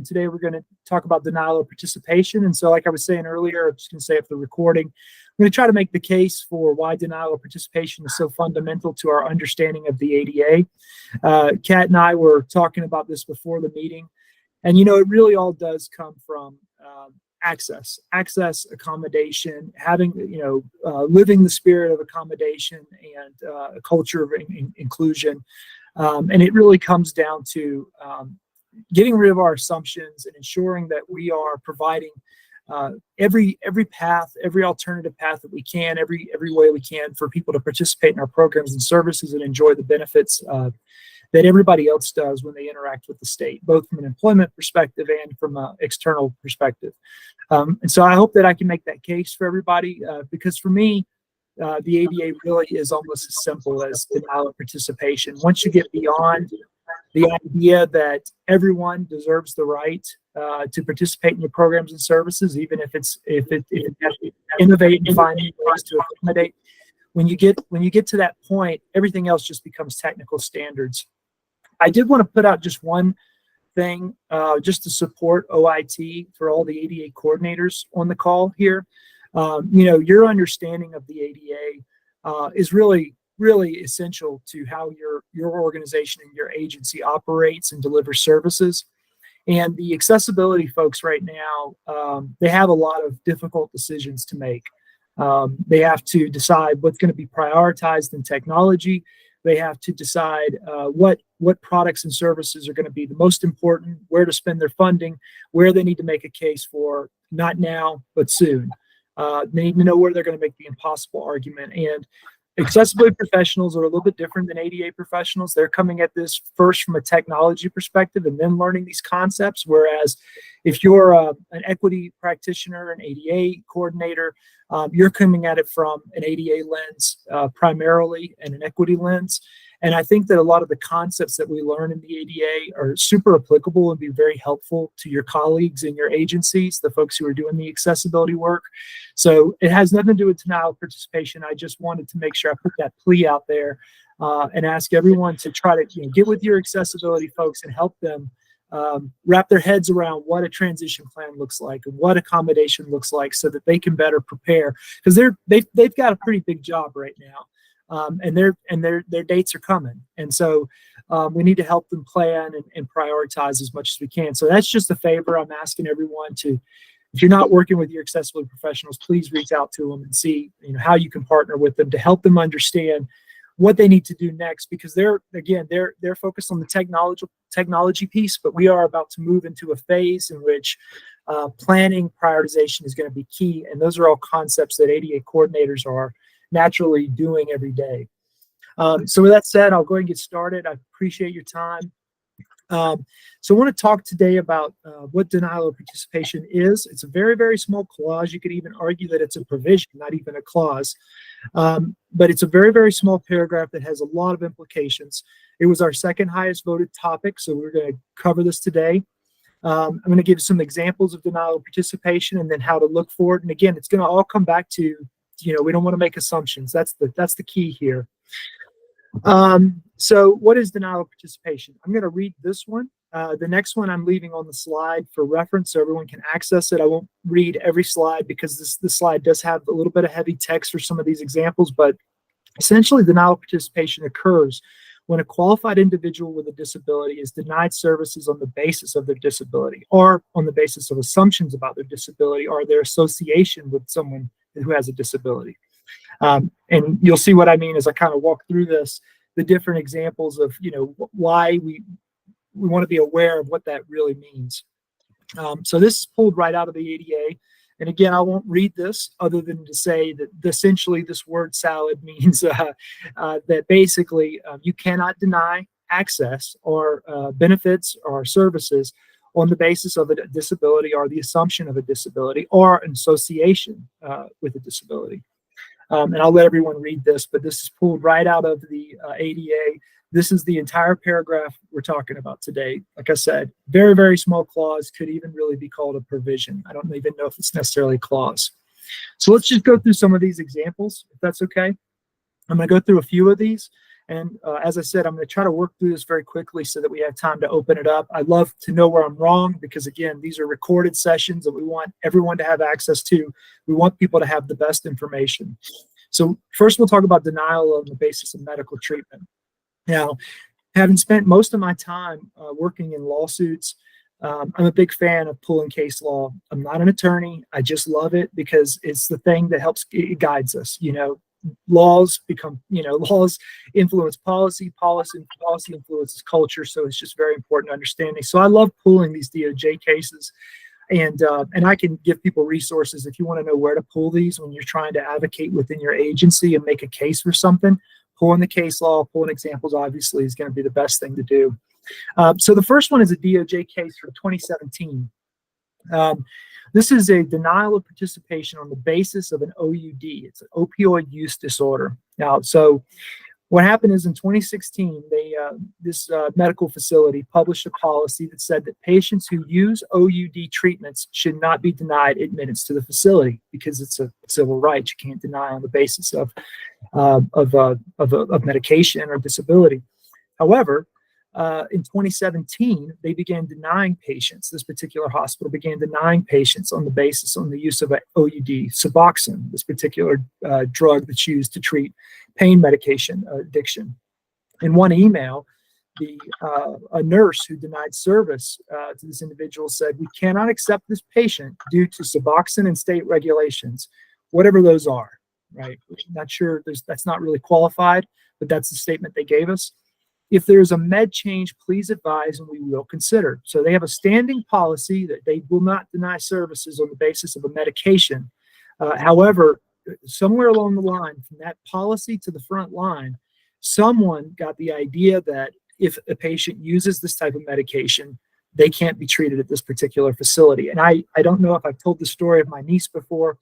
Today we're going to talk about denial of participation. And so like I was saying earlier, I'm just going to say after the recording, I'm going to try to make the case for why denial of participation is so fundamental to our understanding of the ADA. Kat and I were talking about this before the meeting. And, you know, it really all does come from access, accommodation, having, living the spirit of accommodation and a culture of inclusion. And it really comes down to getting rid of our assumptions and ensuring that we are providing every path, every alternative path that we can, every way we can for people to participate in our programs and services and enjoy the benefits that everybody else does when they interact with the state, both from an employment perspective and from an external perspective. And so I hope that I can make that case for everybody because for me, the ADA really is almost as simple as denial of participation. Once you get beyond the idea that everyone deserves the right to participate in your programs and services, even if it has to innovate and find new ways to accommodate. When you get to that point, everything else just becomes technical standards. I did want to put out just one thing, just to support OIT for all the ADA coordinators on the call here. Your understanding of the ADA is really essential to how your organization and your agency operates and delivers services. And the accessibility folks right now, they have a lot of difficult decisions to make. They have to decide what's going to be prioritized in technology. They have to decide what products and services are going to be the most important, where to spend their funding, where they need to make a case for not now, but soon. They need to know where they're going to make the impossible argument. And accessibility professionals are a little bit different than ADA professionals. They're coming at this first from a technology perspective and then learning these concepts. Whereas if you're an equity practitioner, an ADA coordinator, you're coming at it from an ADA lens primarily and an equity lens. And I think that a lot of the concepts that we learn in the ADA are super applicable and be very helpful to your colleagues in your agencies, the folks who are doing the accessibility work. So it has nothing to do with denial of participation. I just wanted to make sure I put that plea out there and ask everyone to try to get with your accessibility folks and help them wrap their heads around what a transition plan looks like and what accommodation looks like so that they can better prepare, because they've got a pretty big job right now. And their dates are coming. And so we need to help them plan and prioritize as much as we can. So that's just a favor I'm asking everyone to, if you're not working with your accessibility professionals, please reach out to them and see how you can partner with them to help them understand what they need to do next, because they're focused on the technology piece, but we are about to move into a phase in which planning prioritization is going to be key. And those are all concepts that ADA coordinators are naturally doing every day. So with that said, I'll go ahead and get started. I appreciate your time. So I want to talk today about what denial of participation is. It's a very, very small clause. You could even argue that it's a provision, not even a clause. But it's a very, very small paragraph that has a lot of implications. It was our second highest voted topic, so we're going to cover this today. I'm going to give some examples of denial of participation and then how to look for it. And again, it's going to all come back to we don't want to make assumptions. That's the key here. So what is denial of participation? I'm going to read this one. The next one I'm leaving on the slide for reference so everyone can access it. I won't read every slide because this slide does have a little bit of heavy text for some of these examples, but essentially denial of participation occurs when a qualified individual with a disability is denied services on the basis of their disability or on the basis of assumptions about their disability or their association with someone who has a disability. And you'll see what I mean as I kind of walk through this, the different examples of, why we want to be aware of what that really means. So this is pulled right out of the ADA. And again, I won't read this other than to say that essentially this word salad means that basically you cannot deny access or benefits or services on the basis of a disability or the assumption of a disability or an association with a disability. And I'll let everyone read this, but this is pulled right out of the ADA. This is the entire paragraph we're talking about today. Like I said, very, very small clause, could even really be called a provision. I don't even know if it's necessarily a clause. So let's just go through some of these examples, if that's okay. I'm going to go through a few of these, And as I said, I'm going to try to work through this very quickly so that we have time to open it up. I'd love to know where I'm wrong because, again, these are recorded sessions that we want everyone to have access to. We want people to have the best information. So first, we'll talk about denial on the basis of medical treatment. Now, having spent most of my time working in lawsuits, I'm a big fan of pulling case law. I'm not an attorney. I just love it because it's the thing that helps, it guides us. Laws influence policy, policy influences culture. So it's just very important understanding. So I love pulling these DOJ cases, and I can give people resources if you want to know where to pull these when you're trying to advocate within your agency and make a case for something. Pulling the case law, pulling examples, obviously, is going to be the best thing to do. So the first one is a DOJ case from 2017. This is a denial of participation on the basis of an OUD. It's an opioid use disorder. Now, so what happened is in 2016, this medical facility published a policy that said that patients who use OUD treatments should not be denied admittance to the facility because it's a civil right. You can't deny on the basis of medication or disability. However, in 2017, they began denying patients. This particular hospital began denying patients on the use of an OUD, Suboxone, this particular drug that's used to treat pain medication addiction. In one email, a nurse who denied service to this individual said, "We cannot accept this patient due to Suboxone and state regulations," whatever those are, right? Not sure, that's not really qualified, but that's the statement they gave us. "If there's a med change, please advise and we will consider." So they have a standing policy that they will not deny services on the basis of a medication. However, somewhere along the line, from that policy to the front line, someone got the idea that if a patient uses this type of medication, they can't be treated at this particular facility. And I don't know if I've told the story of my niece before.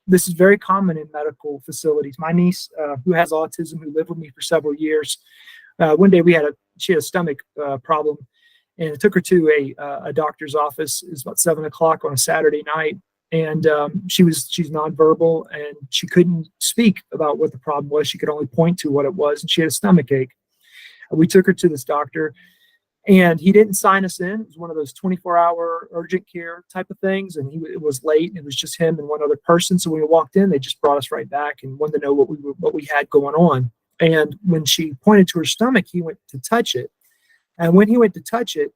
This is very common in medical facilities. My niece, who has autism, who lived with me for several years, one day she had a stomach problem, and it took her to a doctor's office. It was about 7 o'clock on a Saturday night, and she's nonverbal, and she couldn't speak about what the problem was. She could only point to what it was, and she had a stomach ache. We took her to this doctor, and he didn't sign us in. It was one of those 24-hour urgent care type of things, and it was late, and it was just him and one other person. So when we walked in, they just brought us right back and wanted to know what we had going on. And when she pointed to her stomach, he went to touch it. And when he went to touch it,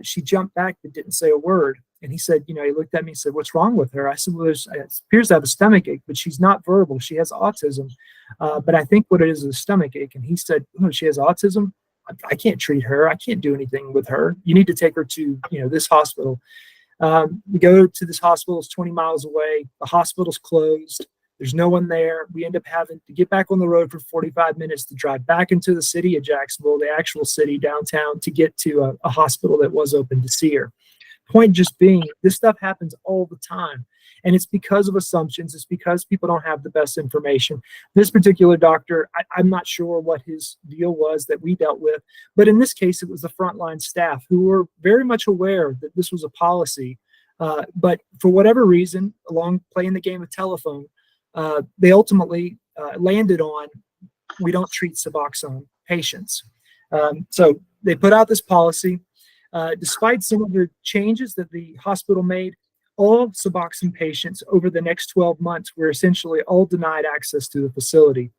she jumped back but didn't say a word. And he said, he looked at me and said, "What's wrong with her?" I said, "Well, it appears to have a stomach ache, but she's not verbal. She has autism. But I think what it is a stomach ache." And he said, "Oh, she has autism? I can't treat her. I can't do anything with her. You need to take her to, this hospital." We go to this hospital. It's 20 miles away. The hospital's closed. There's no one there. We end up having to get back on the road for 45 minutes to drive back into the city of Jacksonville, the actual city downtown, to get to a hospital that was open to see her. Point just being, this stuff happens all the time. And it's because of assumptions. It's because people don't have the best information. This particular doctor, I'm not sure what his deal was that we dealt with. But in this case, it was the frontline staff who were very much aware that this was a policy. But for whatever reason, along playing the game of telephone, they ultimately landed on, we don't treat Suboxone patients. So they put out this policy. Despite some of the changes that the hospital made, all Suboxone patients over the next 12 months were essentially all denied access to the facility.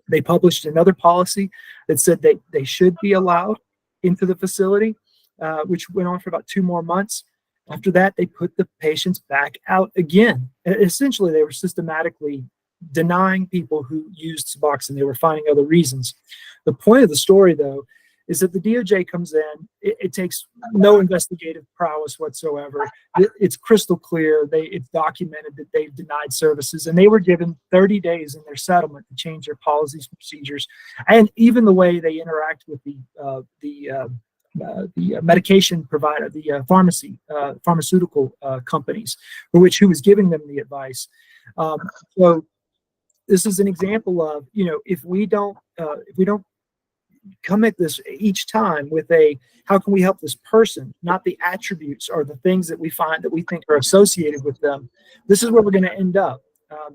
They published another policy that said that they should be allowed into the facility, which went on for about 2 more months. After that, they put the patients back out again. Essentially, they were systematically denying people who used Suboxone. They were finding other reasons. The point of the story, though, is that the DOJ comes in. It takes no investigative prowess whatsoever. It's crystal clear. It's documented that they've denied services, and they were given 30 days in their settlement to change their policies, procedures, and even the way they interact with the medication provider, the pharmaceutical companies, for which who was giving them the advice. So this is an example of, if we don't come at this each time with how can we help this person, not the attributes or the things that we find that we think are associated with them, this is where we're going to end up.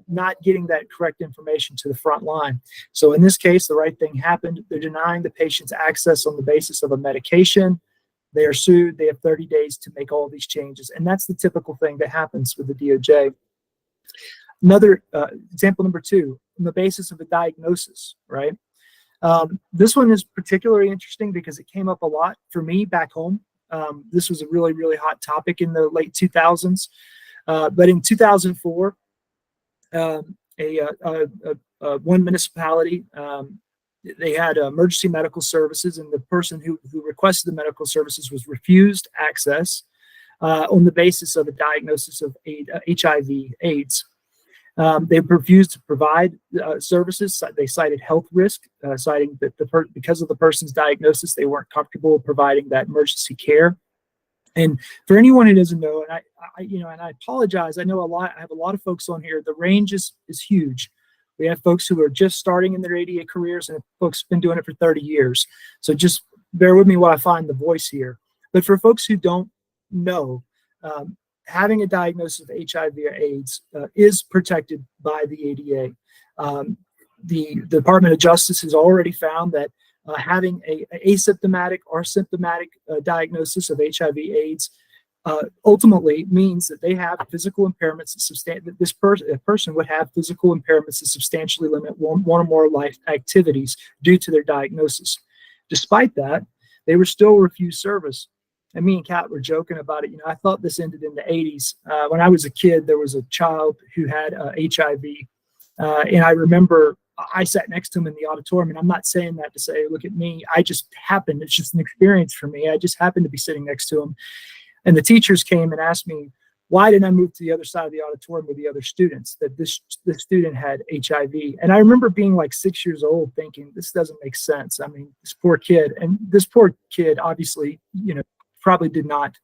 not getting that correct information to the front line. So in this case, the right thing happened. They're denying the patient's access on the basis of a medication. They are sued. They have 30 days to make all these changes. And that's the typical thing that happens with the DOJ. Another example number 2, on the basis of a diagnosis, right? This one is particularly interesting because it came up a lot for me back home. This was a really, really hot topic in the late 2000s. But in 2004, one municipality, they had emergency medical services, and the person who requested the medical services was refused access on the basis of a diagnosis of HIV/AIDS. They refused to provide services. They cited health risk, citing that because of the person's diagnosis, they weren't comfortable providing that emergency care. And for anyone who doesn't know, and I apologize, I have a lot of folks on here. The range is huge. We have folks who are just starting in their ADA careers, and folks who've been doing it for 30 years. So just bear with me while I find the voice here. But for folks who don't know, having a diagnosis of HIV or AIDS is protected by the ADA. The Department of Justice has already found that having a asymptomatic or symptomatic diagnosis of HIV/AIDS ultimately means that they have physical impairments that this person would have physical impairments that substantially limit one or more life activities due to their diagnosis. Despite that, they were still refused service. And me and Kat were joking about it. I thought this ended in the 80s. When I was a kid, there was a child who had HIV. And I remember I sat next to him in the auditorium. And I'm not saying that to say, look at me. It's just an experience for me. I just happened to be sitting next to him. And the teachers came and asked me, why didn't I move to the other side of the auditorium with the other students, that this student had HIV? And I remember being like 6 years old thinking, this doesn't make sense. I mean, this poor kid obviously, probably did not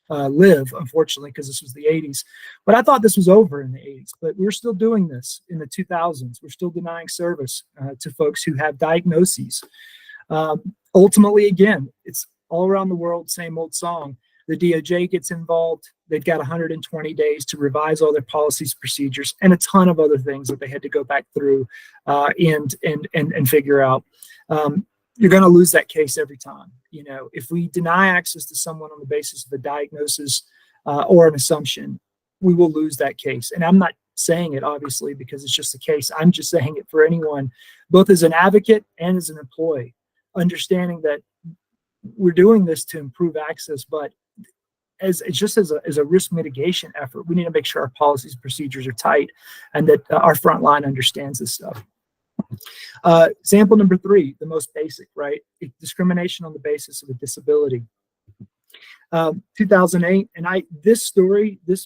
live, unfortunately, because this was the 80s. But I thought this was over in the 80s. But we're still doing this in the 2000s. We're still denying service to folks who have diagnoses. Ultimately, again, it's all around the world, same old song. The DOJ gets involved. They've got 120 days to revise all their policies, procedures, and a ton of other things that they had to go back through and figure out. You're going to lose that case every time. If we deny access to someone on the basis of a diagnosis or an assumption, we will lose that case. And I'm not saying it, obviously, because it's just a case. I'm just saying it for anyone, both as an advocate and as an employee, understanding that we're doing this to improve access, but as a risk mitigation effort, we need to make sure our policies and procedures are tight and that our front line understands this stuff. Example number 3, the most basic, right? Discrimination on the basis of a disability. 2008, and this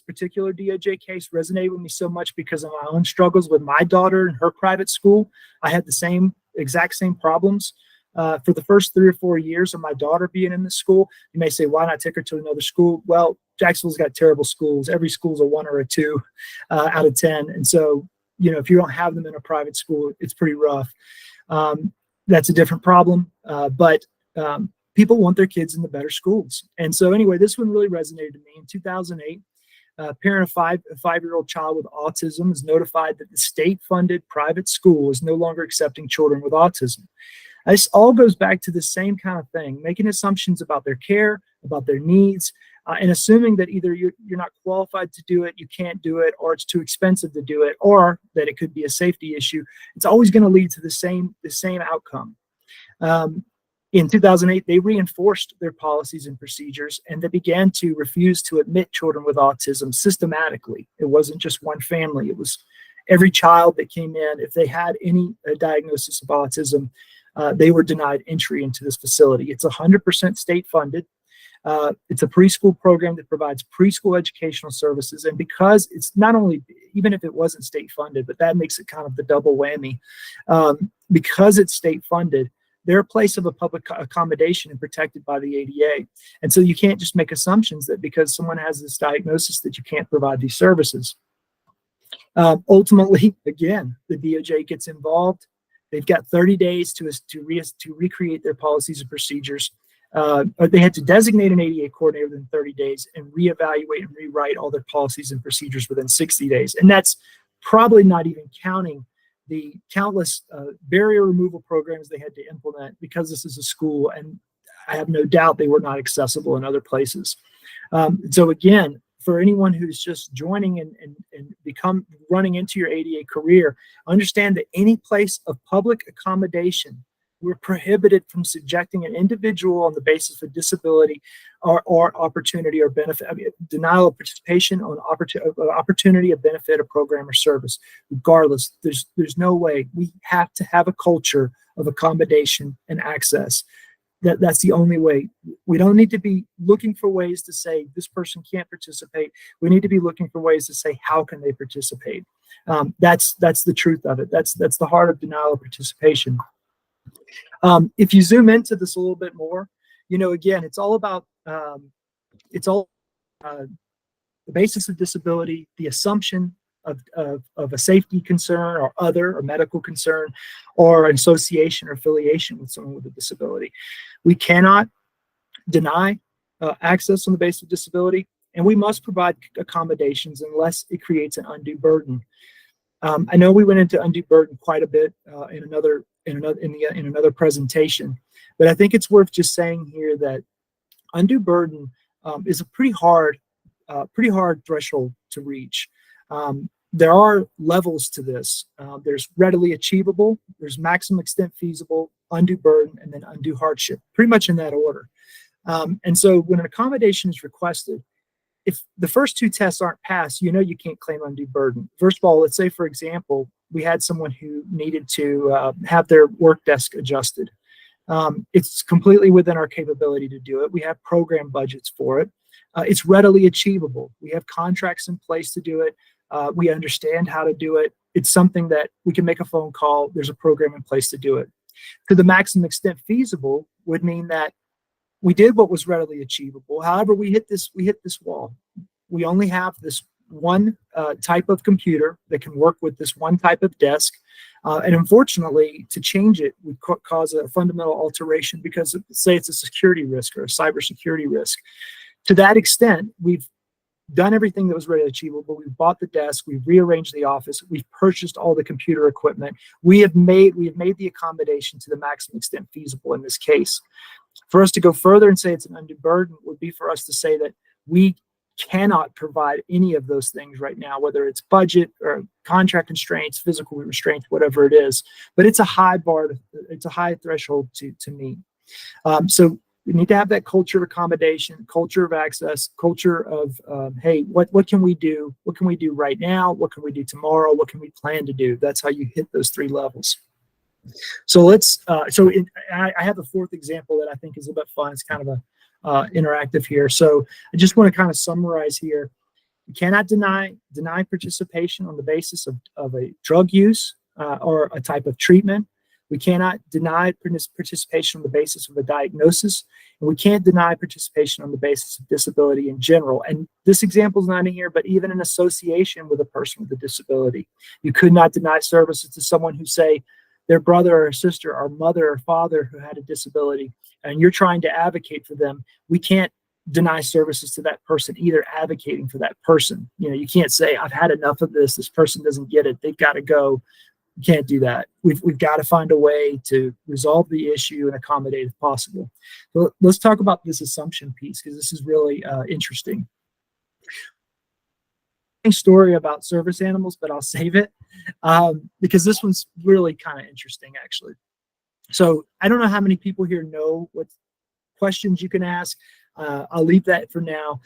particular DOJ case resonated with me so much because of my own struggles with my daughter in her private school. I had the exact same problems. For the first 3 or 4 years of my daughter being in the school. You may say, why not take her to another school? Well, Jacksonville's got terrible schools. Every school's a 1 or a 2 out of 10. And so, if you don't have them in a private school, it's pretty rough. That's a different problem. But people want their kids in the better schools. And so anyway, this one really resonated to me. In 2008, a parent of a 5-year-old child with autism is notified that the state-funded private school is no longer accepting children with autism. This all goes back to the same kind of thing, making assumptions about their care, about their needs, and assuming that either you're not qualified to do it, you can't do it, or it's too expensive to do it, or that it could be a safety issue. It's always going to lead to the same outcome. In 2008, they reinforced their policies and procedures, and they began to refuse to admit children with autism systematically. It wasn't just one family. It was every child that came in. If they had any diagnosis of autism, they were denied entry into this facility. It's 100% state funded. It's a preschool program that provides preschool educational services. And because it's not only, even if it wasn't state funded, but that makes it kind of the double whammy. Because it's state funded, they're a place of a public accommodation and protected by the ADA. And so you can't just make assumptions that because someone has this diagnosis that you can't provide these services. Ultimately, again, the DOJ gets involved. They've got 30 days to recreate their policies and procedures. They had to designate an ADA coordinator within 30 days and reevaluate and rewrite all their policies and procedures within 60 days. And that's probably not even counting the countless barrier removal programs they had to implement because this is a school, and I have no doubt they were not accessible in other places. So again, for anyone who's just joining and become running into your ADA career, understand that any place of public accommodation, we're prohibited from subjecting an individual on the basis of disability or opportunity or benefit. I mean, denial of participation on opportunity, a benefit, a program, or service. Regardless, there's no way. We have to have a culture of accommodation and access. That's the only way. We don't need to be looking for ways to say this person can't participate. We need to be looking for ways to say how can they participate. That's the truth of it. That's the heart of denial of participation. If you zoom into this a little bit more, again, it's all about the basis of disability, the assumption of a safety concern or other or medical concern or an association or affiliation with someone with a disability. We cannot deny access on the basis of disability, and we must provide accommodations unless it creates an undue burden. I know we went into undue burden quite a bit in another presentation, but I think it's worth just saying here that undue burden is a pretty hard threshold to reach. There are levels to this. There's readily achievable, there's maximum extent feasible, undue burden, and then undue hardship, pretty much in that order. And so when an accommodation is requested, if the first two tests aren't passed, you can't claim undue burden. First of all, let's say, for example, we had someone who needed to have their work desk adjusted. It's completely within our capability to do it. We have program budgets for it. It's readily achievable. We have contracts in place to do it. We understand how to do it. It's something that we can make a phone call. There's a program in place to do it. To the maximum extent feasible would mean that we did what was readily achievable. However, we hit this wall. We only have this one type of computer that can work with this one type of desk. And unfortunately, to change it would cause a fundamental alteration because, say, it's a security risk or a cybersecurity risk. To that extent, we've done everything that was readily achievable. We've bought the desk, we've rearranged the office, we've purchased all the computer equipment. We have made the accommodation to the maximum extent feasible in this case. For us to go further and say it's an undue burden would be for us to say that we cannot provide any of those things right now, whether it's budget or contract constraints, physical restraints, whatever it is. But it's a high bar, it's a high threshold to meet. So we need to have that culture of accommodation, culture of access, culture of, hey, what can we do? What can we do right now? What can we do tomorrow? What can we plan to do? That's how you hit those three levels. So I have a fourth example that I think is a bit fun. It's kind of interactive here. So I just want to kind of summarize here. You cannot deny participation on the basis of a drug use or a type of treatment. We cannot deny participation on the basis of a diagnosis, and we can't deny participation on the basis of disability in general. And this example is not in here, but even in association with a person with a disability, you could not deny services to someone who, say, their brother or sister or mother or father who had a disability, and you're trying to advocate for them. We can't deny services to that person either, advocating for that person. You can't say, I've had enough of this. This person doesn't get it. They've got to go. You can't do that. We've got to find a way to resolve the issue and accommodate if possible. So let's talk about this assumption piece, because this is really interesting. Story about service animals, but I'll save it because this one's really kind of interesting, actually. So I don't know how many people here know what questions you can ask. I'll leave that for now.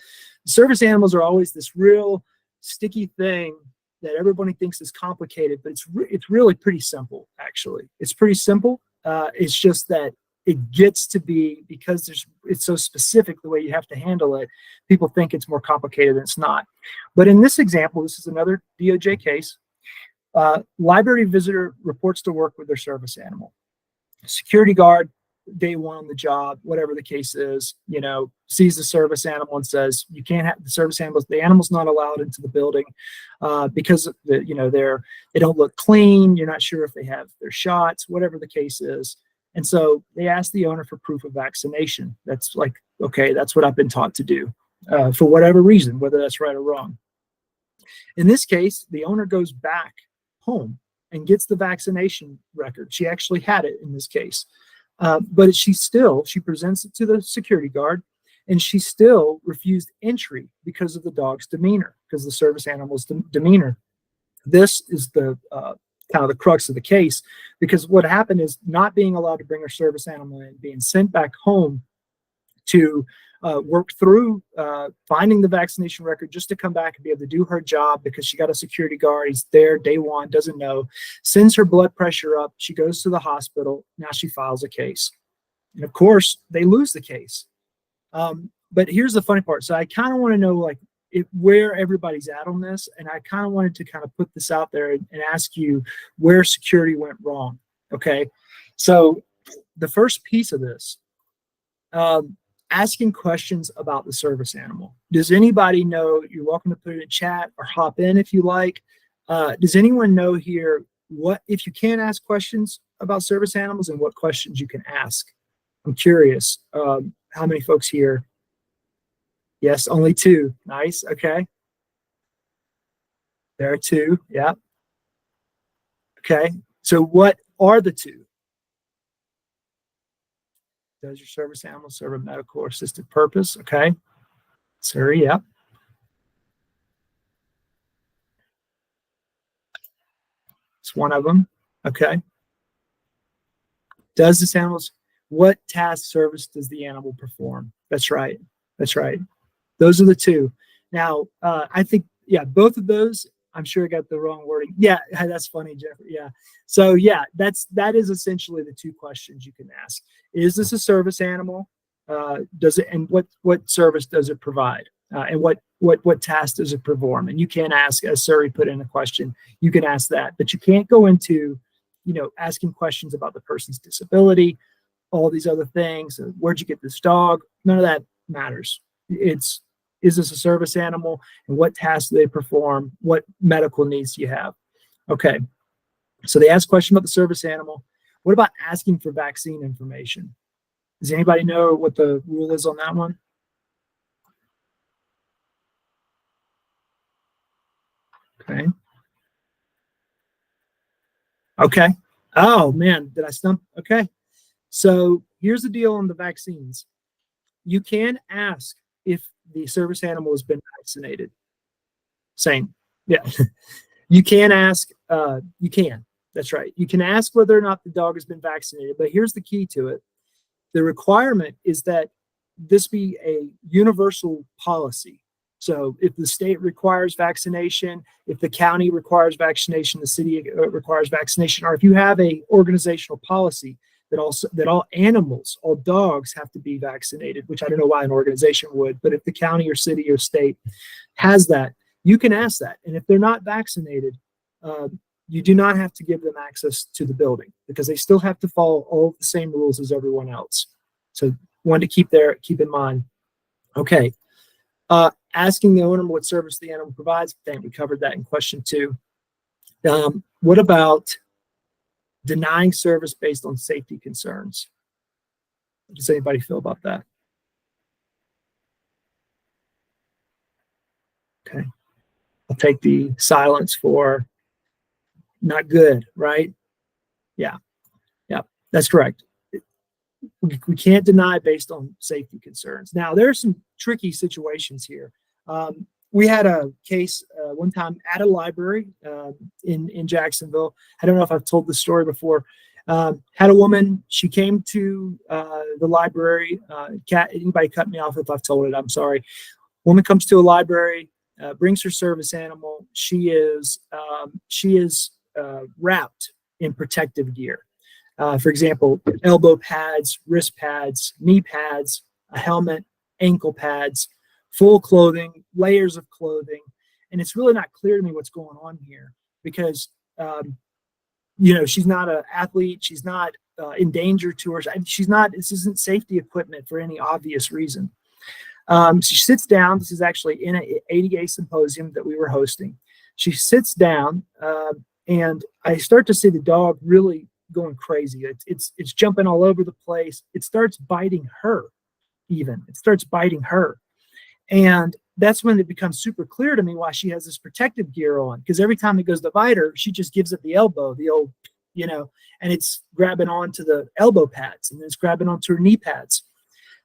Service animals are always this real sticky thing that everybody thinks is complicated, but it's really pretty simple, actually. It's pretty simple. It's just that it gets to be, because it's so specific the way you have to handle it, people think it's more complicated than it's not. But in this example, this is another DOJ case. Library visitor reports to work with their service animal. Security guard, day one on the job, whatever the case is, sees the service animal and says, you can't have the service animals, the animal's not allowed into the building because they don't look clean, you're not sure if they have their shots, whatever the case is. And so they ask the owner for proof of vaccination. That's like, okay, that's what I've been taught to do for whatever reason, whether that's right or wrong. In this case, the owner goes back home and gets the vaccination record. She actually had it in this case. But she presents it to the security guard, and she still refused entry because of the dog's demeanor, because the service animal's demeanor. This is the kind of the crux of the case, because what happened is not being allowed to bring her service animal in, being sent back home to work through finding the vaccination record just to come back and be able to do her job, because she got a security guard. He's there day one, doesn't know, sends her blood pressure up. She goes to the hospital. Now she files a case. And of course, they lose the case. But here's the funny part. So I kind of want to know where everybody's at on this. And I kind of wanted to kind of put this out there and ask you where security went wrong. Okay. So the first piece of this, asking questions about the service animal. Does anybody know? You're welcome to put it in chat or hop in if you like. Does anyone know here if you can ask questions about service animals and what questions you can ask? I'm curious. How many folks here? Yes, only 2. Nice. Okay. There are 2. Yeah. Okay. So what are the 2? Does your service animal serve a medical or assisted purpose? Okay. Sir, yeah. It's one of them. Okay. Does this animal's, what task service does the animal perform? That's right. That's right. Those are the 2. Now, I think, yeah, both of those, I'm sure I got the wrong wording. Yeah, that's funny, Jeffrey. Yeah. So yeah, that is essentially the 2 questions you can ask. Is this a service animal? Does it, and what service does it provide? And what task does it perform? And you can ask, as Suri put in a question, you can ask that, but you can't go into, asking questions about the person's disability, all these other things. Where'd you get this dog? None of that matters. Is this a service animal, and what tasks do they perform? What medical needs do you have? Okay, so they ask a question about the service animal. What about asking for vaccine information? Does anybody know what the rule is on that one? Okay. Okay. Oh man, did I stump? Okay. So here's the deal on the vaccines. You can ask if the service animal has been vaccinated. Same. Yeah. You can ask, that's right. You can ask whether or not the dog has been vaccinated, but here's the key to it. The requirement is that this be a universal policy. So if the state requires vaccination, if the county requires vaccination, the city requires vaccination, or if you have a organizational policy that all animals, all dogs have to be vaccinated, which I don't know why an organization would, but if the county or city or state has that, you can ask that. And if they're not vaccinated, you do not have to give them access to the building, because they still have to follow all the same rules as everyone else. So one to keep in mind. Okay. Asking the owner what service the animal provides. I think we covered that in question 2. What about denying service based on safety concerns? How does anybody feel about that? Okay. I'll take the silence for not good, right? Yeah. Yeah, that's correct. We can't deny based on safety concerns. Now, there are some tricky situations here. We had a case one time at a library in Jacksonville. I don't know if I've told this story before. Had a woman, she came to the library. Anybody cut me off if I've told it, I'm sorry. Woman comes to a library, brings her service animal. She is wrapped in protective gear. For example, elbow pads, wrist pads, knee pads, a helmet, ankle pads, full clothing, layers of clothing. And it's really not clear to me what's going on here, because, she's not an athlete. She's not in danger to her. This isn't safety equipment for any obvious reason. She sits down. This is actually in an ADA symposium that we were hosting. She sits down and I start to see the dog really going crazy. It's jumping all over the place. It starts biting her even. It starts biting her. And that's when it becomes super clear to me why she has this protective gear on, because every time it goes to bite her, she just gives it the elbow, the old, and it's grabbing onto the elbow pads, and then it's grabbing onto her knee pads.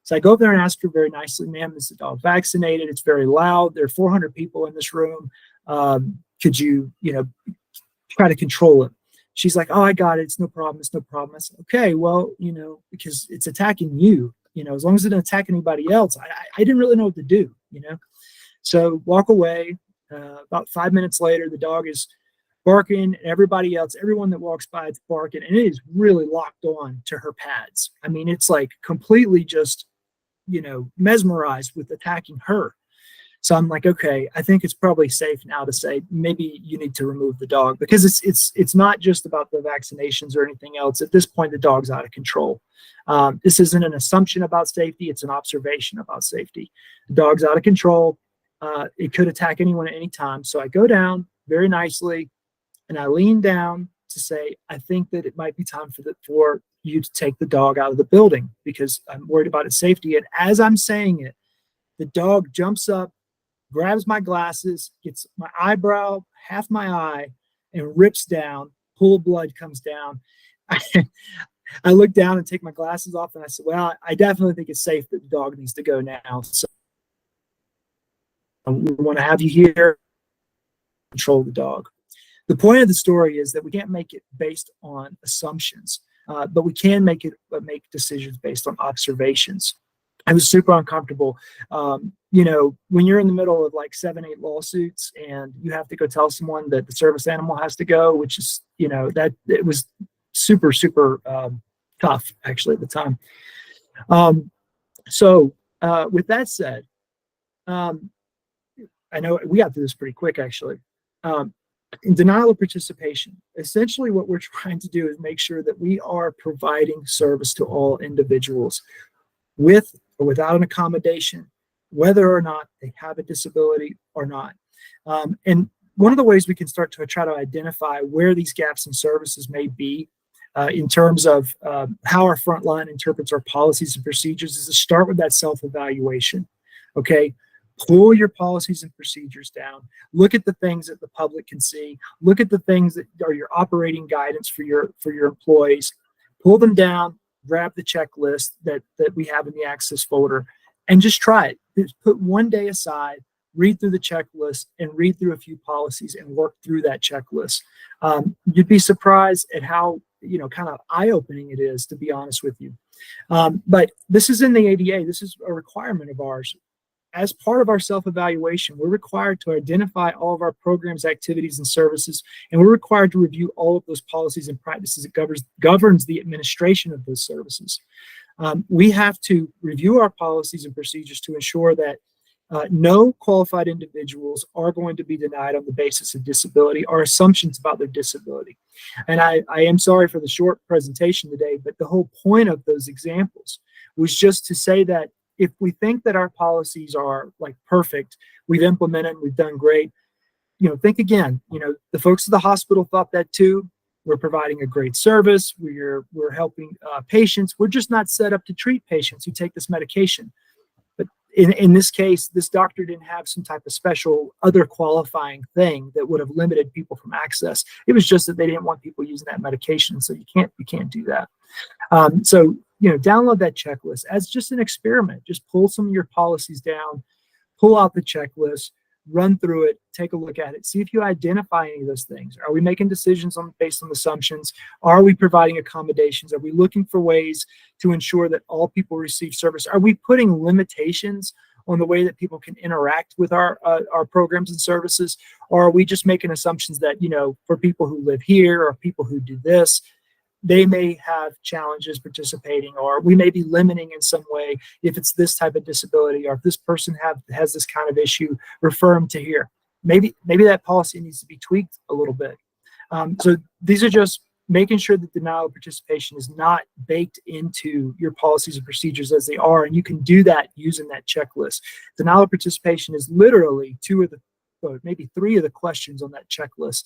So I go up there and ask her very nicely, ma'am, is the dog vaccinated? It's very loud. There are 400 people in this room. Could you, try to control it? She's like, oh, I got it. It's no problem. It's no problem. I said, okay, well, because it's attacking you, as long as it doesn't attack anybody else, I didn't really know what to do, So walk away. About 5 minutes later, the dog is barking, and everybody else, everyone that walks by, it's barking, and it is really locked on to her pads. I mean, it's like completely just, mesmerized with attacking her. So I'm like, okay, I think it's probably safe now to say maybe you need to remove the dog, because it's not just about the vaccinations or anything else. At this point, the dog's out of control. This isn't an assumption about safety. It's an observation about safety. The dog's out of control. It could attack anyone at any time. So I go down very nicely and I lean down to say, I think that it might be time for you to take the dog out of the building, because I'm worried about its safety. And as I'm saying it, the dog jumps up, grabs my glasses, gets my eyebrow, half my eye, and rips down. Pool of blood comes down. I look down and take my glasses off, and I said, well, I definitely think it's safe that the dog needs to go now. So we want to have you here, control the dog. The point of the story is that we can't make it based on assumptions, but we can make decisions based on observations. I was super uncomfortable. When you're in the middle of like 7, 8 lawsuits and you have to go tell someone that the service animal has to go, which is, that it was super, super tough actually at the time. With that said, I know we got through this pretty quick actually. In denial of participation, essentially what we're trying to do is make sure that we are providing service to all individuals with or without an accommodation, whether or not they have a disability or not. And one of the ways we can start to try to identify where these gaps in services may be in terms of how our frontline interprets our policies and procedures is to start with that self-evaluation, okay? Pull your policies and procedures down. Look at the things that the public can see. Look at the things that are your operating guidance for your employees. Pull them down, grab the checklist that we have in the access folder, and just try it. Just put one day aside, read through the checklist, and read through a few policies and work through that checklist. You'd be surprised at how kind of eye-opening it is, to be honest with you. But this is in the ADA. This is a requirement of ours. As part of our self-evaluation, we're required to identify all of our programs, activities, and services, and we're required to review all of those policies and practices that governs the administration of those services. We have to review our policies and procedures to ensure that no qualified individuals are going to be denied on the basis of disability or assumptions about their disability. And I am sorry for the short presentation today, but the whole point of those examples was just to say that if we think that our policies are like perfect, we've implemented, we've done great, think again. The folks at the hospital thought that too. We're providing a great service. We're helping patients. We're just not set up to treat patients who take this medication. But in this case, this doctor didn't have some type of special other qualifying thing that would have limited people from access. It was just that they didn't want people using that medication. So you can't do that. Download that checklist as just an experiment. Just pull some of your policies down, pull out the checklist, run through it, take a look at it, see if you identify any of those things. Are we making decisions based on assumptions? Are we providing accommodations? Are we looking for ways to ensure that all people receive service? Are we putting limitations on the way that people can interact with our programs and services? Or are we just making assumptions that, for people who live here or people who do this, they may have challenges participating, or we may be limiting in some way if it's this type of disability, or if this person has this kind of issue, refer them to here. Maybe that policy needs to be tweaked a little bit. So these are just making sure that denial of participation is not baked into your policies and procedures as they are, and you can do that using that checklist. Denial of participation is literally two of the maybe 3 of the questions on that checklist.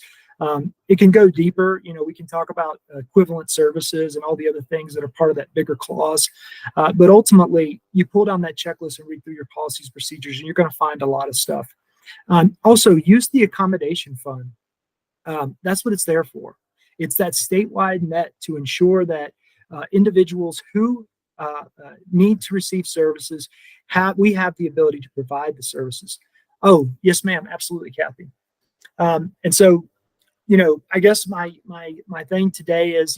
It can go deeper. We can talk about equivalent services and all the other things that are part of that bigger clause. But ultimately, you pull down that checklist and read through your policies, procedures, and you're going to find a lot of stuff. Also, use the accommodation fund. That's what it's there for. It's that statewide net to ensure that individuals who need to receive services, we have the ability to provide the services. Oh, yes, ma'am. Absolutely, Kathy. And so, I guess my thing today is,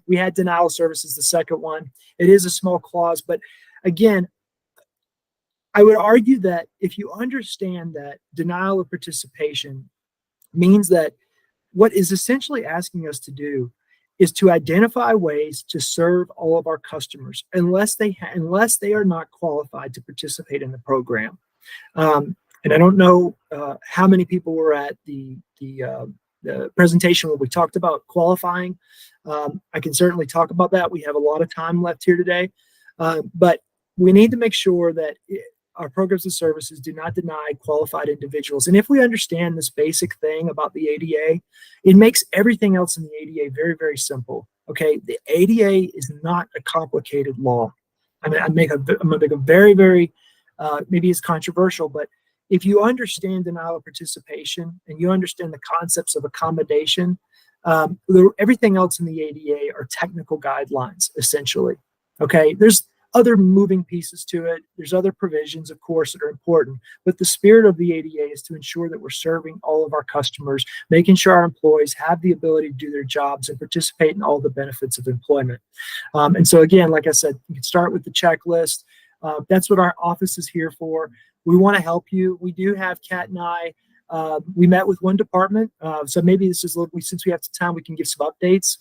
we had denial of services, the second one. It is a small clause, but again, I would argue that if you understand that denial of participation means that what is essentially asking us to do is to identify ways to serve all of our customers unless they are not qualified to participate in the program. And I don't know how many people were at the presentation where we talked about qualifying. I can certainly talk about that. We have a lot of time left here today, but we need to make sure that our programs and services do not deny qualified individuals. And if we understand this basic thing about the ADA, it makes everything else in the ADA very, very simple. Okay, the ADA is not a complicated law. I'm gonna make a very, very, maybe it's controversial, but if you understand denial of participation and you understand the concepts of accommodation, everything else in the ADA are technical guidelines, essentially. Okay, there's other moving pieces to it. There's other provisions, of course, that are important, but the spirit of the ADA is to ensure that we're serving all of our customers, making sure our employees have the ability to do their jobs and participate in all the benefits of employment. And so again, like I said, you can start with the checklist. That's what our office is here for. We want to help you. We do have Kat and I, we met with one department. So maybe this is, since we have some time, we can give some updates.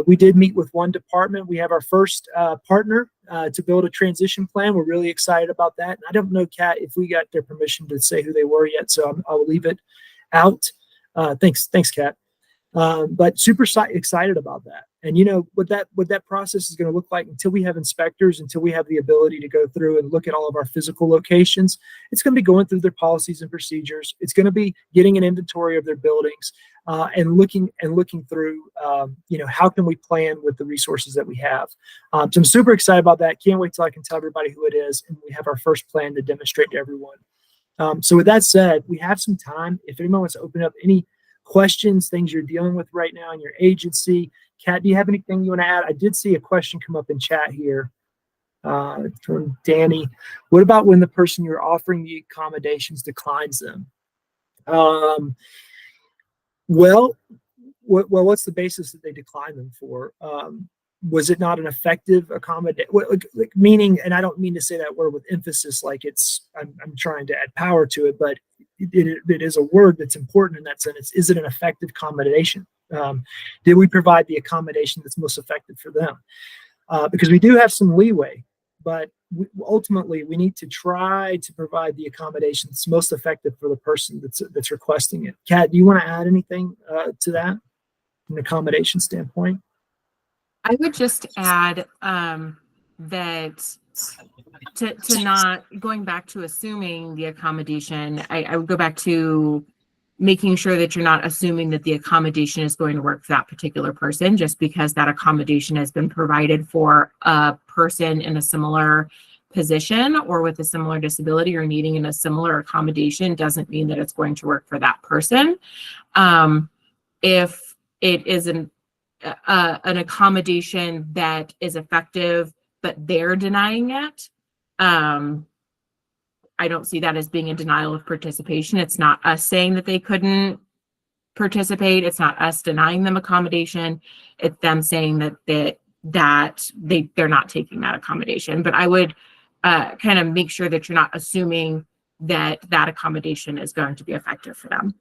We did meet with one department. We have our first partner to build a transition plan. We're really excited about that. And I don't know, Kat, if we got their permission to say who they were yet, so I'll leave it out. Thanks, Kat. But super excited about that. And what that process is going to look like until we have inspectors, until we have the ability to go through and look at all of our physical locations, it's going to be going through their policies and procedures. It's going to be getting an inventory of their buildings and looking through, how can we plan with the resources that we have. So I'm super excited about that. Can't wait till I can tell everybody who it is, and we have our first plan to demonstrate to everyone. So with that said, we have some time. If anyone wants to open up any questions, things you're dealing with right now in your agency. Kat, do you have anything you want to add? I did see a question come up in chat here from Danny. What about when the person you're offering the accommodations declines them? Well, what's the basis that they decline them for? Was it not an effective accommodation? Meaning, and I don't mean to say that word with emphasis like I'm trying to add power to it, but it is a word that's important in that sentence. Is it an effective accommodation? Did we provide the accommodation that's most effective for them? Because we do have some leeway, but ultimately we need to try to provide the accommodation that's most effective for the person that's requesting it. Kat, do you want to add anything to that from an accommodation standpoint? I would just add that to not going back to assuming the accommodation, I would go back to making sure that you're not assuming that the accommodation is going to work for that particular person just because that accommodation has been provided for a person in a similar position or with a similar disability or needing in a similar accommodation doesn't mean that it's going to work for that person. If it is an accommodation that is effective, but they're denying it, I don't see that as being a denial of participation. It's not us saying that they couldn't participate. It's not us denying them accommodation. It's them saying that they're not taking that accommodation. But I would kind of make sure that you're not assuming that accommodation is going to be effective for them.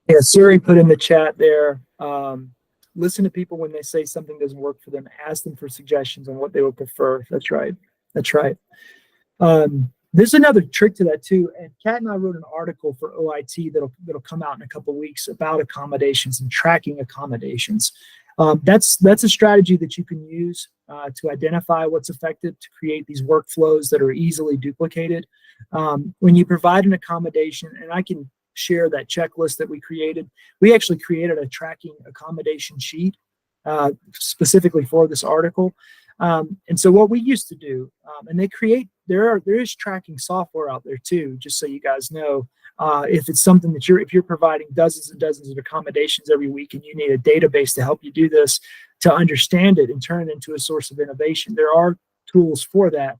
Yeah, Siri put in the chat there, listen to people when they say something doesn't work for them, ask them for suggestions on what they would prefer. That's right. There's another trick to that too. And Kat and I wrote an article for OIT that'll come out in a couple of weeks about accommodations and tracking accommodations. That's a strategy that you can use to identify what's effective, to create these workflows that are easily duplicated. When you provide an accommodation, and I can share that checklist that we created, we actually created a tracking accommodation sheet specifically for this article. And so what we used to do, and there is tracking software out there too, just so you guys know. If it's something that if you're providing dozens and dozens of accommodations every week and you need a database to help you do this, to understand it and turn it into a source of innovation, there are tools for that.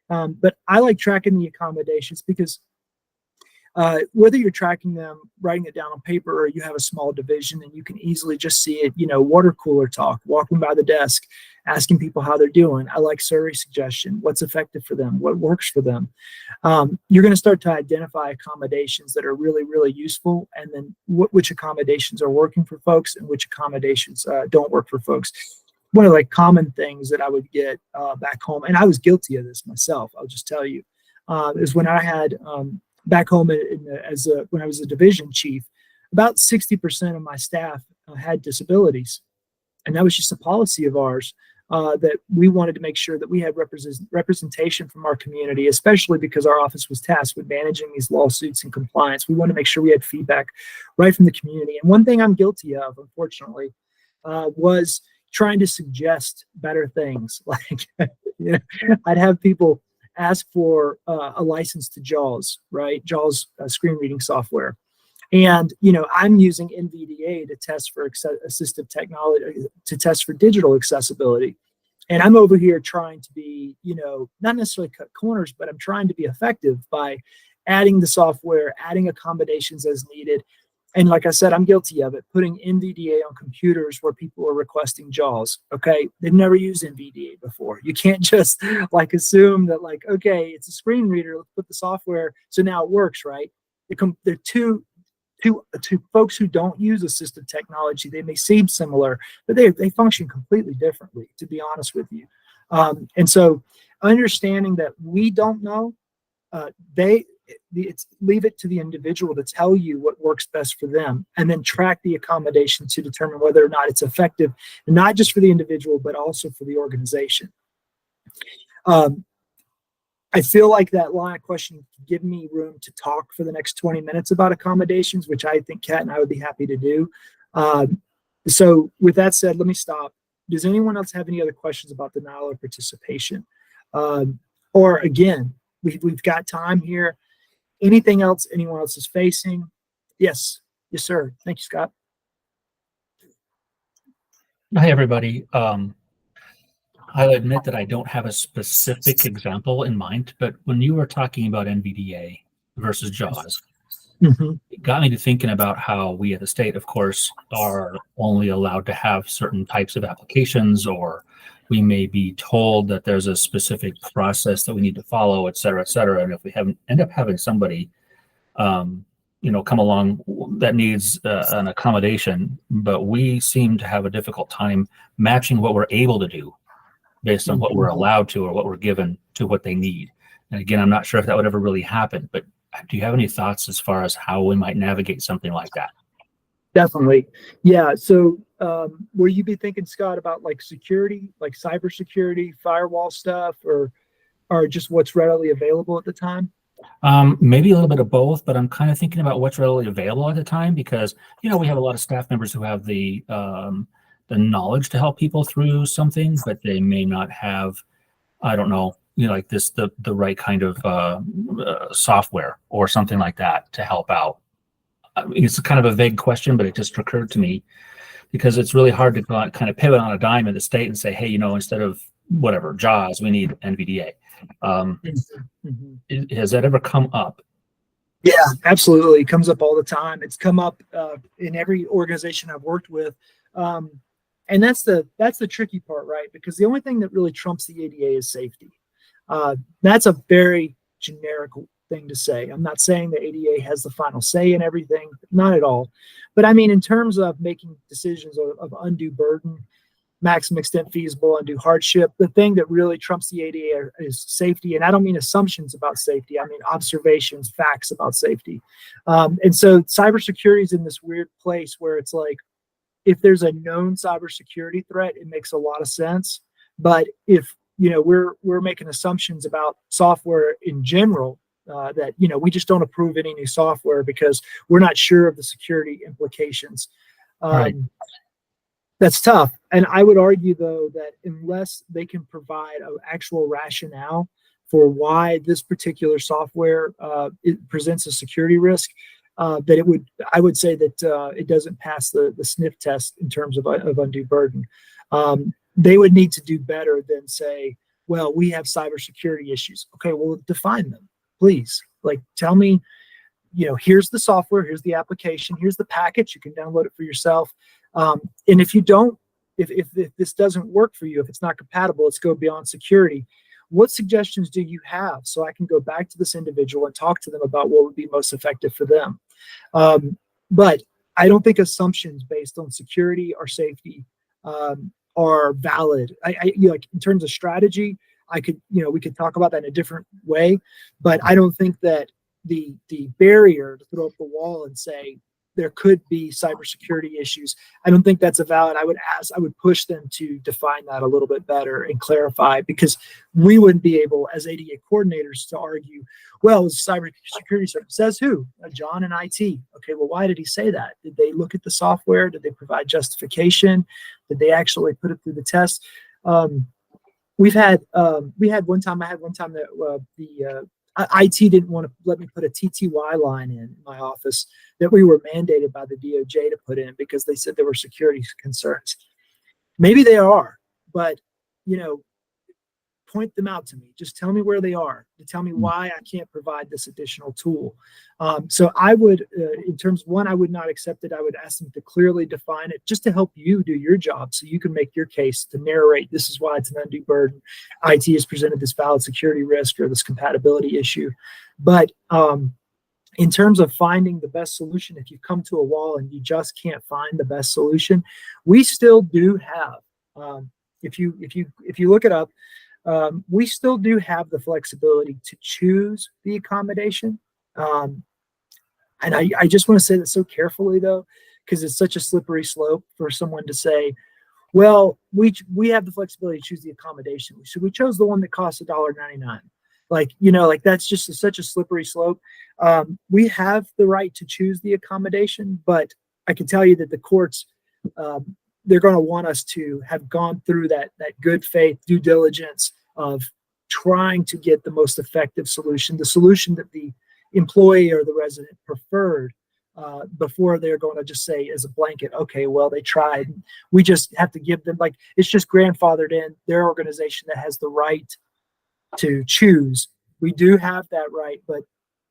But I like tracking the accommodations because whether you're tracking them, writing it down on paper, or you have a small division and you can easily just see it, water cooler talk, walking by the desk, asking people how they're doing. I like survey suggestion, what's effective for them, what works for them. You're going to start to identify accommodations that are really, really useful, and then which accommodations are working for folks and which accommodations don't work for folks. One of the common things that I would get back home, and I was guilty of this myself, I'll just tell you, is when I had back home when I was a division chief, about 60% of my staff had disabilities. And that was just a policy of ours, that we wanted to make sure that we had representation from our community, especially because our office was tasked with managing these lawsuits and compliance. We wanted to make sure we had feedback right from the community. And one thing I'm guilty of, unfortunately, was trying to suggest better things. Like, I'd have people ask for a license to JAWS, right? JAWS screen reading software. And, I'm using NVDA to test for assistive technology, to test for digital accessibility. And I'm over here trying to be, not necessarily cut corners, but I'm trying to be effective by adding the software, adding accommodations as needed. And like I said, I'm guilty of it, putting NVDA on computers where people are requesting JAWS, okay? They've never used NVDA before. You can't just assume that okay, it's a screen reader, let's put the software, so now it works, right? They're two folks who don't use assistive technology. They may seem similar, but they function completely differently, to be honest with you. And so understanding that we don't know, leave it to the individual to tell you what works best for them, and then track the accommodation to determine whether or not it's effective, and not just for the individual, but also for the organization. I feel like that line of questioning can give me room to talk for the next 20 minutes about accommodations, which I think Kat and I would be happy to do. So with that said, let me stop. Does anyone else have any other questions about denial of participation? Or again, we've got time here. Anything else anyone else is facing? Yes, sir. Thank you, Scott. Hi, everybody. I'll admit that I don't have a specific example in mind, but when you were talking about NVDA versus JAWS, it got me to thinking about how we at the state, of course, are only allowed to have certain types of applications, or we may be told that there's a specific process that we need to follow, et cetera, et cetera. And if we end up having somebody, come along that needs an accommodation, but we seem to have a difficult time matching what we're able to do based on what we're allowed to or what we're given to what they need. And again, I'm not sure if that would ever really happen, but do you have any thoughts as far as how we might navigate something like that? Definitely. Yeah. So will you be thinking, Scott, about security, like cybersecurity, firewall stuff, or just what's readily available at the time? Maybe a little bit of both, but I'm kind of thinking about what's readily available at the time, because, we have a lot of staff members who have the knowledge to help people through something, but they may not have, I don't know, the right kind of software or something like that to help out. I mean, it's kind of a vague question, but it just occurred to me because it's really hard to kind of pivot on a dime in the state and say, hey, instead of whatever JAWS, we need NVDA. Has that ever come up? Yeah, absolutely. It comes up all the time. It's come up in every organization I've worked with. And that's the tricky part, right? Because the only thing that really trumps the ADA is safety. That's a very generic thing to say. I'm not saying the ADA has the final say in everything, not at all. But I mean, in terms of making decisions of undue burden, maximum extent feasible, undue hardship, the thing that really trumps the ADA is safety. And I don't mean assumptions about safety. I mean observations, facts about safety. And so cybersecurity is in this weird place where it's like, if there's a known cybersecurity threat, it makes a lot of sense. But if, you know, we're making assumptions about software in general, that, you know, we just don't approve any new software because we're not sure of the security implications. Right. That's tough. And I would argue, though, that unless they can provide an actual rationale for why this particular software it presents a security risk, that I would say that it doesn't pass the sniff test in terms of undue burden. They would need to do better than say, well, we have cybersecurity issues. Okay, well, define them, please. Like, tell me, you know, here's the software, here's the application, here's the package. You can download it for yourself. And if you don't, if this doesn't work for you, if it's not compatible, let's go beyond security. What suggestions do you have so I can go back to this individual and talk to them about what would be most effective for them? But I don't think assumptions based on security or safety are valid. You know, like in terms of strategy, we could talk about that in a different way, but I don't think that the barrier to throw up the wall and say there could be cybersecurity issues, I don't think that's a valid. I would push them to define that a little bit better and clarify, because we wouldn't be able as ADA coordinators to argue, well, it's cybersecurity service. Says who? John in IT. Okay, well, why did he say that? Did they look at the software? Did they provide justification? Did they actually put it through the test? We had one time that the IT didn't want to let me put a TTY line in my office that we were mandated by the DOJ to put in because they said there were security concerns. Maybe they are, but, you know, point them out to me. Just tell me where they are. Tell me why I can't provide this additional tool. So I would, in terms of one, I would not accept it. I would ask them to clearly define it just to help you do your job so you can make your case to narrate this is why it's an undue burden. IT has presented this valid security risk or this compatibility issue. But in terms of finding the best solution, if you come to a wall and you just can't find the best solution, we still do have, if you look it up, we still do have the flexibility to choose the accommodation. And I just want to say that so carefully, though, because it's such a slippery slope for someone to say, well, we have the flexibility to choose the accommodation. So we chose the one that costs $1.99. Like, you know, like that's just such a slippery slope. We have the right to choose the accommodation, but I can tell you that the courts, they're going to want us to have gone through that good faith due diligence of trying to get the most effective solution, the solution that the employee or the resident preferred, before they're going to just say as a blanket, okay, well, they tried. We just have to give them, like, it's just grandfathered in their organization that has the right to choose. We do have that right, but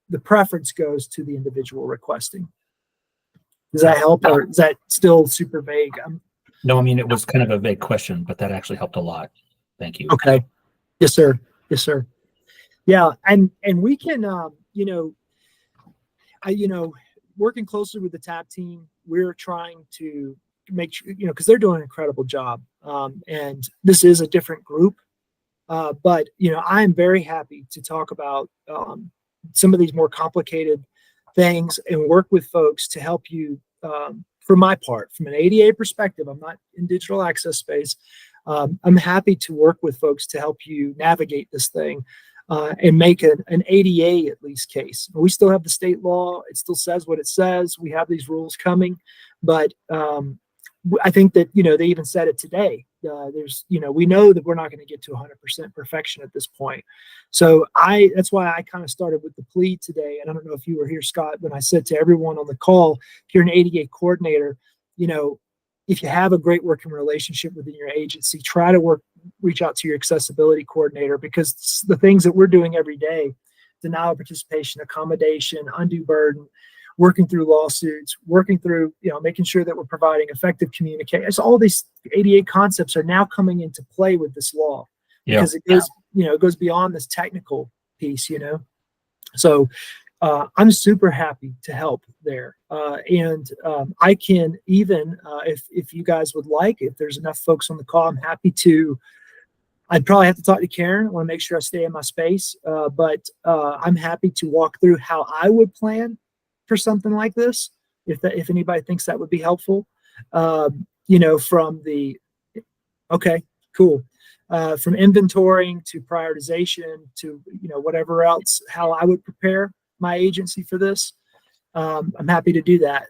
the preference goes to the individual requesting. Does that help, or is that still super vague? No, I mean, it was kind of a vague question, but that actually helped a lot. Thank you. Okay. Yes, sir. Yes, sir. Yeah. And we can, working closely with the TAP team, we're trying to make sure, because they're doing an incredible job. And this is a different group. But, I am very happy to talk about some of these more complicated things and work with folks to help you. For my part, from an ADA perspective, I'm not in digital access space. I'm happy to work with folks to help you navigate this thing and make an ADA at least case. We still have the state law. It still says what it says. We have these rules coming, but I think that, they even said it today. We know that we're not going to get to 100% perfection at this point. So that's why I kind of started with the plea today. And I don't know if you were here, Scott, when I said to everyone on the call, if you're an ADA coordinator, if you have a great working relationship within your agency, try to reach out to your accessibility coordinator, because the things that we're doing every day, denial of participation, accommodation, undue burden, working through lawsuits, working through, making sure that we're providing effective communication. All these ADA concepts are now coming into play with this law, because it goes, it goes beyond this technical piece, So I'm super happy to help there. And I can even, if you guys would like, if there's enough folks on the call, I'm happy to. I'd probably have to talk to Karen. I want to make sure I stay in my space, but I'm happy to walk through how I would plan for something like this, if anybody thinks that would be helpful. You know, from the, okay, cool. From inventorying to prioritization to, you know, whatever else, how I would prepare my agency for this. I'm happy to do that.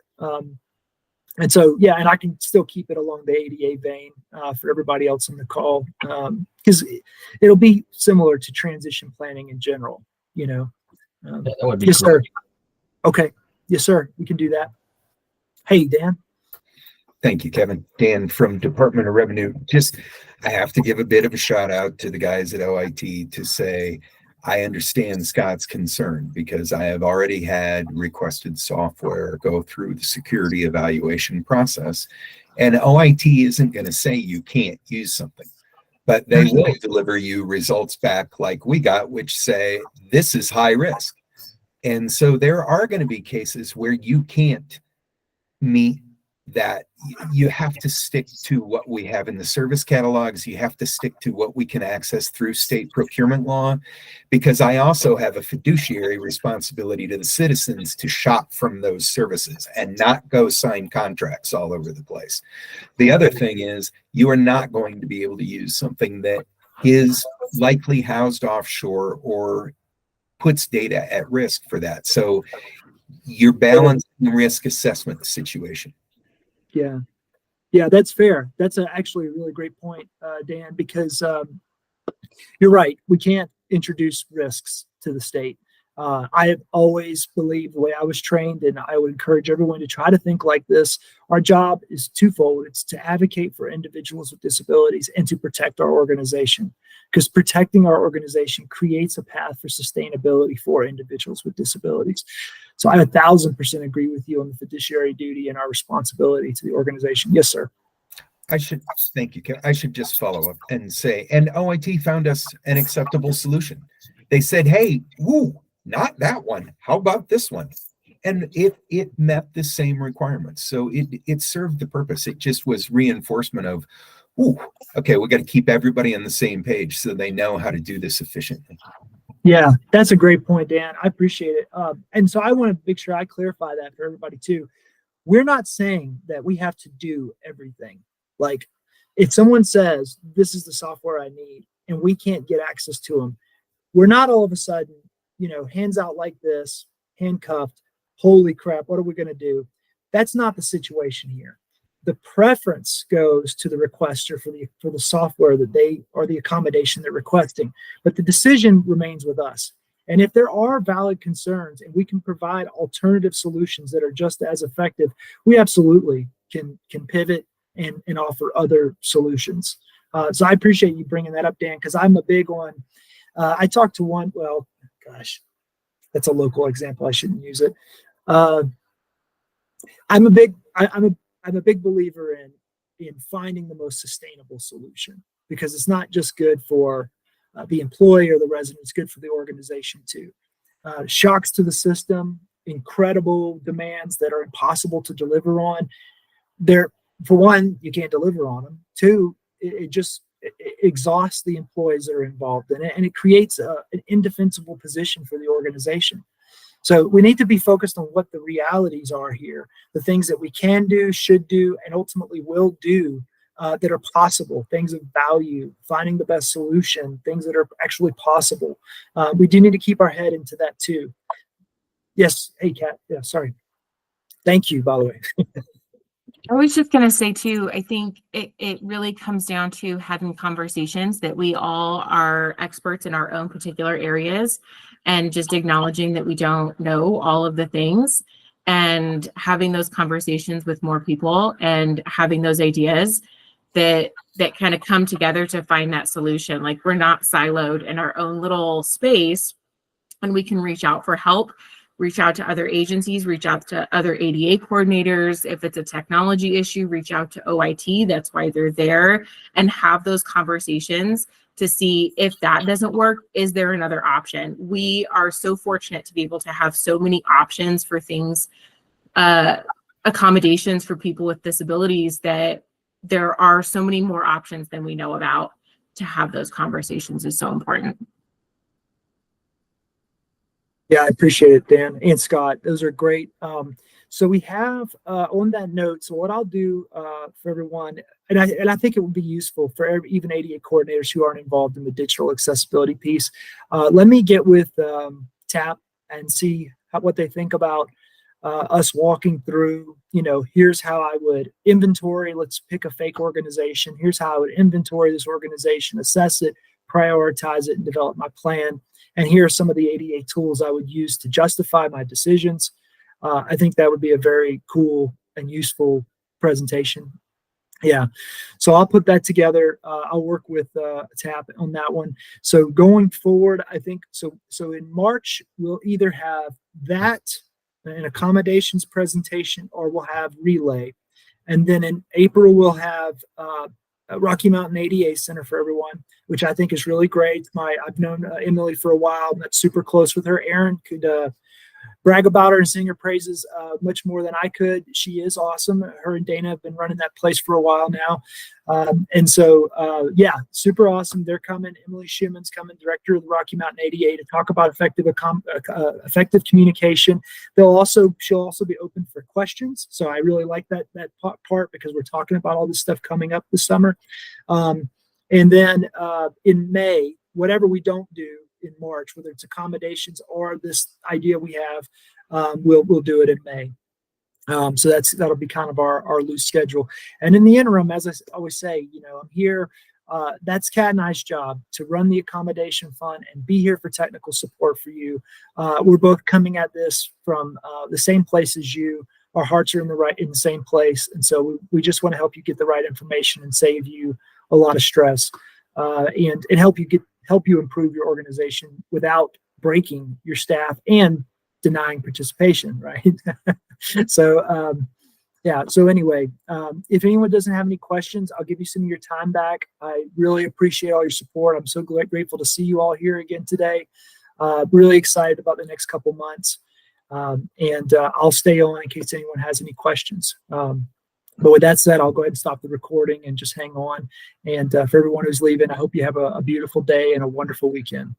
And so, yeah, and I can still keep it along the ADA vein for everybody else on the call, because it'll be similar to transition planning in general, you know. Yeah, that would be Yes, great. sir. Okay. Yes, sir. We can do that. Hey, Dan. Thank you, Kevin. Dan from Department of Revenue. Just, I have to give a bit of a shout out to the guys at OIT to say, I understand Scott's concern because I have already had requested software go through the security evaluation process. And OIT isn't going to say you can't use something, but they will deliver you results back like we got, which say this is high risk. And so there are going to be cases where you can't meet that. You have to stick to what we have in the service catalogs. You have to stick to what we can access through state procurement law, because I also have a fiduciary responsibility to the citizens to shop from those services and not go sign contracts all over the place. The other thing is you are not going to be able to use something that is likely housed offshore or puts data at risk for that. So you're balancing the risk assessment situation. Yeah. Yeah, that's fair. That's actually a really great point, Dan, because you're right. We can't introduce risks to the state. I have always believed the way I was trained, and I would encourage everyone to try to think like this. Our job is twofold. It's to advocate for individuals with disabilities and to protect our organization, because protecting our organization creates a path for sustainability for individuals with disabilities. So I 1,000% agree with you on the fiduciary duty and our responsibility to the organization. Yes, sir. Thank you, Kevin. I should just follow up and say, and OIT found us an acceptable solution. They said, hey, woo, not that one. How about this one? And it met the same requirements. So it served the purpose. It just was reinforcement of, ooh, okay, we got to keep everybody on the same page so they know how to do this efficiently. Yeah, that's a great point, Dan. I appreciate it. And so I want to make sure I clarify that for everybody too. We're not saying that we have to do everything. Like if someone says, this is the software I need, and we can't get access to them, we're not all of a sudden, you know, hands out like this, handcuffed, holy crap, what are we going to do? That's not the situation here. The preference goes to the requester for the software that they, or the accommodation they're requesting, but the decision remains with us. And if there are valid concerns and we can provide alternative solutions that are just as effective, we absolutely can pivot and offer other solutions. So I appreciate you bringing that up, Dan, because I'm a big on, I talked to one, well, gosh, that's a local example. I shouldn't use it. I'm a big believer in finding the most sustainable solution, because it's not just good for the employee or the resident, it's good for the organization too. Shocks to the system, incredible demands that are impossible to deliver on. For one, you can't deliver on them. Two, it exhausts the employees that are involved in it, and it creates an indefensible position for the organization. So we need to be focused on what the realities are here, the things that we can do, should do, and ultimately will do that are possible, things of value, finding the best solution, things that are actually possible. We do need to keep our head into that too. Yes. Hey, Kat. Yeah, sorry. Thank you, by the way. I was just going to say too, I think it really comes down to having conversations that we all are experts in our own particular areas, and just acknowledging that we don't know all of the things, and having those conversations with more people and having those ideas that kind of come together to find that solution. Like we're not siloed in our own little space, and we can reach out for help, reach out to other agencies, reach out to other ADA coordinators. If it's a technology issue, reach out to OIT. That's why they're there, and have those conversations to see if that doesn't work, is there another option? We are so fortunate to be able to have so many options for things, accommodations for people with disabilities, that there are so many more options than we know about. To have those conversations is so important. Yeah, I appreciate it, Dan and Scott. Those are great. So we have on that note, so what I'll do for everyone, and I think it would be useful for even ADA coordinators who aren't involved in the digital accessibility piece. Let me get with TAP and see what they think about us walking through, here's how I would inventory, let's pick a fake organization. Here's how I would inventory this organization, assess it, prioritize it, and develop my plan. And here are some of the ADA tools I would use to justify my decisions. I think that would be a very cool and useful presentation. Yeah, so I'll put that together. I'll work with TAP on that one. So going forward, I think, so in March, we'll either have that, an accommodations presentation, or we'll have relay. And then in April, we'll have Rocky Mountain ADA Center for Everyone, which I think is really great. I've known Emily for a while. I'm not super close with her. Erin could brag about her and sing her praises much more than I could. She is awesome. Her and Dana have been running that place for a while now. And so, yeah, super awesome. They're coming. Emily Schuman's coming, director of the Rocky Mountain ADA, to talk about effective communication. She'll also be open for questions. So I really like that part, because we're talking about all this stuff coming up this summer. And then in May, whatever we don't do in March, whether it's accommodations or this idea we have, we'll do it in May. So that'll be kind of our loose schedule. And in the interim, as I always say, I'm here. That's Kat and I's job, to run the accommodation fund and be here for technical support for you. We're both coming at this from the same place as you. Our hearts are in the same place, and so we just want to help you get the right information and save you a lot of stress, and help you improve your organization without breaking your staff and denying participation, right? So, yeah. So anyway, if anyone doesn't have any questions, I'll give you some of your time back. I really appreciate all your support. I'm so grateful to see you all here again today. Really excited about the next couple months. And I'll stay on in case anyone has any questions. But with that said, I'll go ahead and stop the recording and just hang on. And for everyone who's leaving, I hope you have a beautiful day and a wonderful weekend.